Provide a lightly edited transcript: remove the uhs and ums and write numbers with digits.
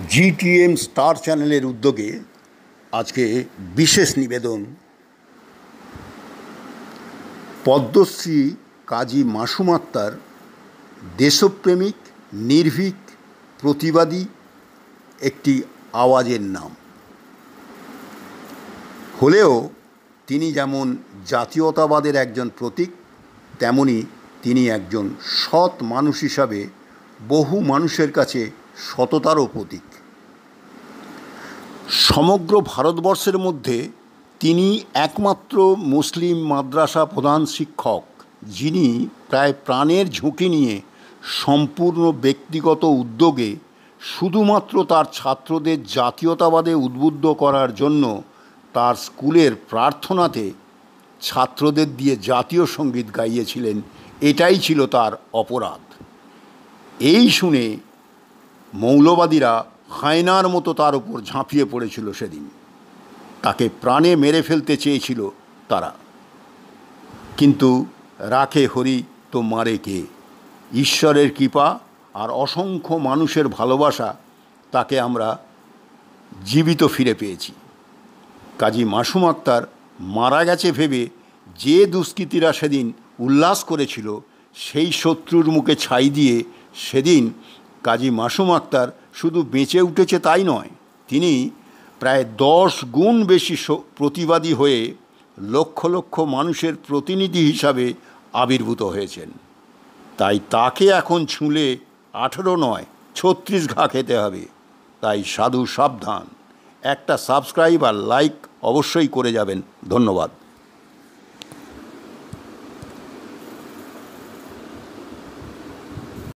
GTM star চ্যানেলের উদ্যোগে আজকে বিশেষ নিবেদন পদ্মশ্রী কাজী মাসুম আক্তার দেশপ্রেমিক, নির্ভীক, প্রতিবাদী একটি আওয়াজের নাম হলেও তিনি যেমন জাতীয়তাবাদের একজন প্রতীক, তেমনি তিনি একজন সৎ মানুষ হিসাবে বহু মানুষের কাছে সততারও প্রতীক। সমগ্র ভারতবর্ষের মধ্যে তিনি একমাত্র মুসলিম মাদ্রাসা প্রধান শিক্ষক যিনি প্রায় প্রাণের ঝুঁকি নিয়ে সম্পূর্ণ ব্যক্তিগত উদ্যোগে শুধুমাত্র তার ছাত্রদের জাতীয়তাবাদে উদ্বুদ্ধ করার জন্য তার স্কুলের প্রার্থনাতে ছাত্রদের দিয়ে জাতীয় সঙ্গীত গাইয়েছিলেন। এটাই ছিল তার অপরাধ। এই শুনে মৌলবাদীরা হায়নার মতো তার উপর ঝাঁপিয়ে পড়েছিল। সেদিন তাকে প্রাণে মেরে ফেলতে চেয়েছিল তারা, কিন্তু রাখে হরি তো মারে কে। ঈশ্বরের কৃপা আর অসংখ্য মানুষের ভালোবাসা তাকে আমরা জীবিত ফিরে পেয়েছি। কাজী মাসুম আক্তার মারা গেছে ভেবে যে দুষ্কৃতীরা সেদিন উল্লাস করেছিল, সেই শত্রুর মুখে ছাই দিয়ে সেদিন কাজী মাসুম আক্তার শুধু বেঁচে উঠেছে তাই নয়, তিনি প্রায় 10 গুণ বেশি প্রতিবাদী হয়ে লক্ষ লক্ষ মানুষের প্রতিনিধি হিসাবে আবির্ভূত হয়েছেন। তাই তাকে এখন ছুঁলে 18 নয় 36 ঘা খেতে হবে। তাই সাধু সাবধান। একটা সাবস্ক্রাইব আর লাইক অবশ্যই করে যাবেন। ধন্যবাদ।